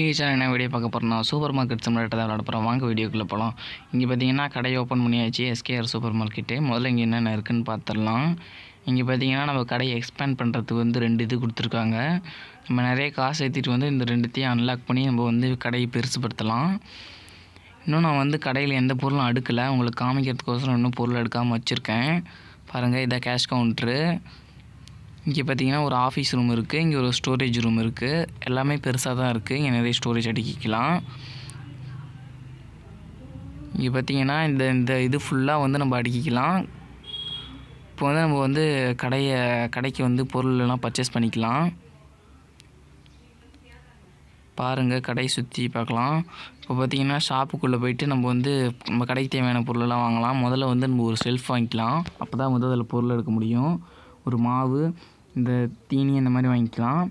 ஈஸியாக என்ன வீடியோ பார்க்க போகிறோம்னா சூப்பர் மார்க்கெட் சிமுலேட்டர் தான் விளாட போகிறோம். வாங்க வீடியோக்குள்ளே போகலாம். இங்கே பார்த்தீங்கன்னா கடையை ஓப்பன் பண்ணியாச்சு, எஸ்கேஆர் சூப்பர் மார்க்கெட்டு. முதல்ல இங்கே என்னென்ன இருக்குதுன்னு பார்த்துடலாம். இங்கே பார்த்தீங்கன்னா நம்ம கடையை எக்ஸ்பேண்ட் பண்ணுறதுக்கு வந்து 2 இது கொடுத்துருக்காங்க. நம்ம நிறைய காசு ஏற்றிட்டு வந்து இந்த 2த்தையும் அன்லாக் பண்ணி நம்ம வந்து கடையை பெருசுப்படுத்தலாம். இன்னும் நான் வந்து கடையில் எந்த பொருளும் அடுக்கலை, உங்களுக்கு காமிக்கிறதுக்கோசரம் இன்னும் பொருள் எடுக்காமல் வச்சுருக்கேன். பாருங்கள், இதான் கேஷ் கவுண்ட்ரு. இங்கே பார்த்தீங்கன்னா ஒரு ஆஃபீஸ் ரூம் இருக்குது, இங்கே ஒரு ஸ்டோரேஜ் ரூம் இருக்குது. எல்லாமே பெருசாக தான் இருக்குது, இங்கே நிறைய ஸ்டோரேஜ் அடிக்கலாம். இங்கே பார்த்தீங்கன்னா இந்த இது ஃபுல்லாக வந்து நம்ம அடுக்கிக்கலாம். இப்போ வந்து நம்ம வந்து கடைக்கு வந்து பொருளெல்லாம் பர்ச்சேஸ் பண்ணிக்கலாம். பாருங்கள், கடையை சுற்றி பார்க்கலாம். இப்போ பார்த்தீங்கன்னா ஷாப்புக்குள்ளே போயிட்டு நம்ம வந்து நம்ம கடைக்கு தேவையான பொருளெல்லாம் வாங்கலாம். முதல்ல வந்து நம்ம ஒரு செல்ஃப் வாங்கிக்கலாம், அப்போ தான் வந்து அதில் பொருள் எடுக்க முடியும். ஒரு மாவு, இந்த தீனி இந்த மாதிரி வாங்கிக்கலாம்.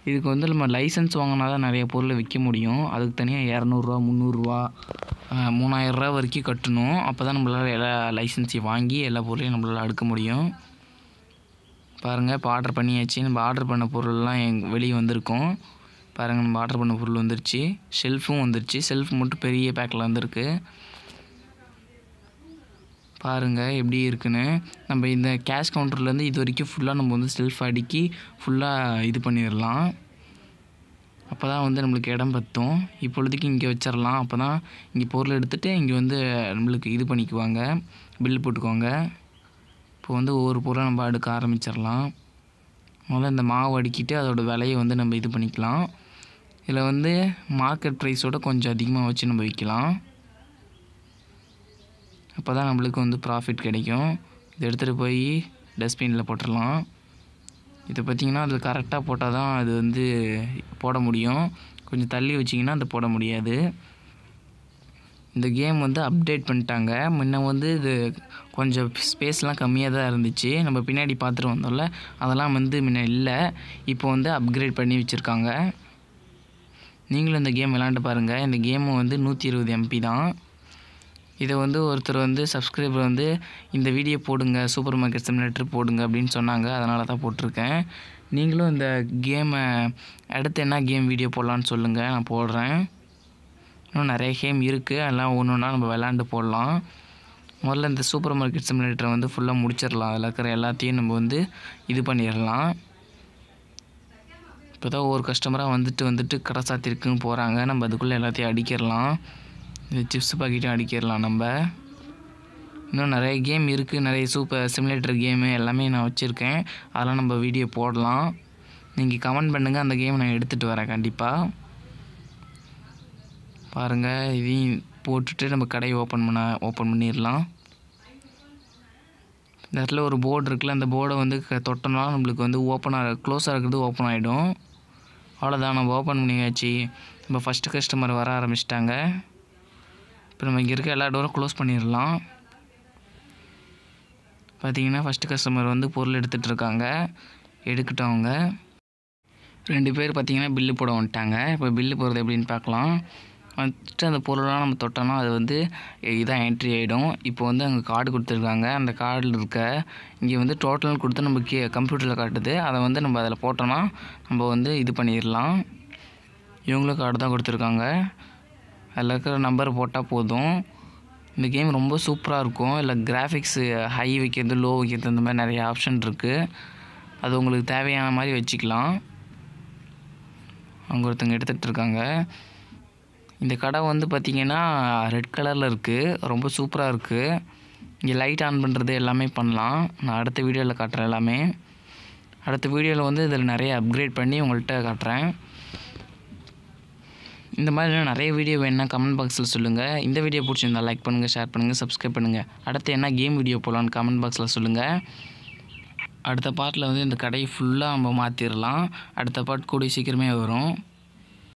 இதுக்கு வந்து நம்ம லைசன்ஸ் வாங்கினா தான் நிறைய பொருளை விற்க முடியும். அதுக்கு தனியாக 200 ரூபா, 300 ரூபா, 3000 ரூபா வரைக்கும் கட்டணும். அப்போ தான் நம்மளால் எல்லா லைசன்ஸையும் வாங்கி எல்லா பொருளையும் நம்மளால் எடுக்க முடியும். பாருங்கள், இப்போ ஆர்டர் பண்ணியாச்சு. நம்ம ஆர்டர் பண்ண பொருள்லாம் வெளியே வந்திருக்கோம். பாருங்கள், நம்ம ஆர்டர் பண்ண பொருள் வந்துருச்சு. ஷெல்ஃபும் வந்துருச்சு. ஷெல்ஃப் மட்டும் பெரிய பேக்கில் வந்துருக்கு. பாருங்கள் எப்படி இருக்குன்னு. நம்ம இந்த கேஷ் கவுண்டர்லேருந்து இது வரைக்கும் ஃபுல்லாக நம்ம வந்து செல்ஃப் அடுக்கி ஃபுல்லாக இது பண்ணிடலாம். அப்போ தான் வந்து நம்மளுக்கு இடம் பற்றும். இப்பொழுதுக்கு இங்கே வச்சிடலாம். அப்போ தான் இங்கே பொருள் எடுத்துகிட்டு இங்கே வந்து நம்மளுக்கு இது பண்ணிக்குவாங்க, பில்லு போட்டுக்குவாங்க. இப்போ வந்து ஒவ்வொரு பொருளாக நம்ம அடுக்க ஆரம்பிச்சிடலாம். முதல்ல இந்த மாவு அடுக்கிட்டு அதோட விலையை வந்து நம்ம இது பண்ணிக்கலாம். இதில் வந்து மார்க்கெட் ப்ரைஸோட கொஞ்சம் அதிகமாக வச்சு நம்ம விற்கலாம். அப்போ தான் நம்மளுக்கு வந்து ப்ராஃபிட் கிடைக்கும். இதை எடுத்துகிட்டு போய் டஸ்ட்பினில் போட்டுடலாம். இதை பார்த்திங்கன்னா அதில் கரெக்டாக போட்டால் தான் அது வந்து போட முடியும். கொஞ்சம் தள்ளி வச்சிங்கன்னா அது போட முடியாது. இந்த கேம் வந்து அப்டேட் பண்ணிட்டாங்க. முன்ன வந்து இது கொஞ்சம் ஸ்பேஸ்லாம் கம்மியாக தான் இருந்துச்சு. நம்ம பின்னாடி பார்த்துட்டு வந்தோம்ல, அதெல்லாம் வந்து முன்ன இல்லை. இப்போ வந்து அப்கிரேட் பண்ணி வச்சுருக்காங்க. நீங்களும் இந்த கேம் விளாண்டு பாருங்கள். இந்த கேமு வந்து 120 MB தான். இதை வந்து ஒருத்தர் வந்து சப்ஸ்கிரைபர் வந்து இந்த வீடியோ போடுங்க, சூப்பர் மார்க்கெட் சிமுலேட்டர் போடுங்க அப்படின்னு சொன்னாங்க. அதனால தான் போட்டிருக்கேன். நீங்களும் இந்த கேமை அடுத்து என்ன கேம் வீடியோ போடலான்னு சொல்லுங்கள், நான் போடுறேன். இன்னும் நிறைய கேம் இருக்குது, அதெல்லாம் ஒன்று ஒன்றா நம்ம விளாண்டு போடலாம். முதல்ல இந்த சூப்பர் மார்க்கெட் சிமுலேட்டரை வந்து ஃபுல்லாக முடிச்சிடலாம். அதில் இருக்கிற எல்லாத்தையும் நம்ம வந்து இது பண்ணிடலாம். இப்போ தான் ஒவ்வொரு கஸ்டமராக வந்துட்டு கடை சாத்திருக்குன்னு போகிறாங்க. நம்ம அதுக்குள்ளே எல்லாத்தையும் அடிக்கிடலாம். இந்த சிப்ஸ் பாக்கெட்டும் அடிக்கிடலாம். நம்ம இன்னும் நிறைய கேம் இருக்குது, நிறைய சூப்பர் சிமுலேட்டர் கேமு எல்லாமே நான் வச்சுருக்கேன். அதெல்லாம் நம்ம வீடியோ போடலாம். நீங்கள் கமெண்ட் பண்ணுங்கள், அந்த கேம் நான் எடுத்துகிட்டு வரேன் கண்டிப்பாக. பாருங்கள், இதையும் போட்டுட்டு நம்ம கடையை ஓப்பன் பண்ணிடலாம். இந்த இடத்துல ஒரு போர்டு இருக்குல்ல, அந்த போர்டை வந்து தொட்டோம்னா நம்மளுக்கு வந்து க்ளோஸாக இருக்கிறது ஓப்பன் ஆகிடும். அவ்வளோதான், நம்ம ஓப்பன் பண்ணியாச்சு. நம்ம ஃபஸ்ட்டு கஸ்டமர் வர ஆரம்பிச்சிட்டாங்க. இப்போ நம்ம இங்கே இருக்க எல்லா டோரும் க்ளோஸ் பண்ணிடலாம். பார்த்திங்கன்னா ஃபஸ்ட்டு கஸ்டமர் வந்து பொருள் எடுத்துகிட்டு இருக்காங்க. எடுக்கட்டும். அவங்க 2 பேர் பார்த்திங்கன்னா பில்லு போட வந்துட்டாங்க. இப்போ பில்லு போடுறது எப்படின்னு பார்க்கலாம். வந்துட்டு அந்த பொருளெலாம் நம்ம தொட்டோம்னா அது வந்து இதான் என்ட்ரி ஆகிடும். இப்போ வந்து அங்கே கார்டு கொடுத்துருக்காங்க. அந்த கார்டில் இருக்க இங்கே வந்து டோட்டல் கொடுத்து நம்ம கம்ப்யூட்டரில் காட்டுது. அதை வந்து நம்ம அதில் போட்டோம்னா நம்ம வந்து இது பண்ணிடலாம். இவங்களும் கார்டு தான் கொடுத்துருக்காங்க. அதில் இருக்கிற நம்பர் போட்டால் போதும். இந்த கேம் ரொம்ப சூப்பராக இருக்கும். இல்லை கிராஃபிக்ஸு ஹை வைக்கிறது, லோ வைக்கிறது, இந்த மாதிரி நிறைய ஆப்ஷன் இருக்குது. அது உங்களுக்கு தேவையான மாதிரி வச்சுக்கலாம். அவங்க ஒருத்தங்க எடுத்துகிட்டு இருக்காங்க. இந்த கடை வந்து பார்த்திங்கன்னா ரெட் கலரில் இருக்குது, ரொம்ப சூப்பராக இருக்குது. இங்கே லைட் ஆன் பண்ணுறது எல்லாமே பண்ணலாம். நான் அடுத்த வீடியோவில் காட்டுறேன் எல்லாமே. அடுத்த வீடியோவில் வந்து இதில் நிறைய அப்கிரேட் பண்ணி உங்கள்கிட்ட காட்டுறேன். இந்த மாதிரி நிறைய வீடியோ வேணுன்னா கமெண்ட் பாக்ஸில் சொல்லுங்கள். இந்த வீடியோ பிடிச்சிருந்தா லைக் பண்ணுங்கள், ஷேர் பண்ணுங்கள், சப்ஸ்கிரைப் பண்ணுங்கள். அடுத்து என்ன கேம் வீடியோ போடலான்னு கமெண்ட் பாக்ஸில் சொல்லுங்கள். அடுத்த பார்ட்டில் வந்து இந்த கடையை ஃபுல்லாக நம்ம மாற்றிடலாம். அடுத்த பார்ட் கூடிய சீக்கிரமே வரும்.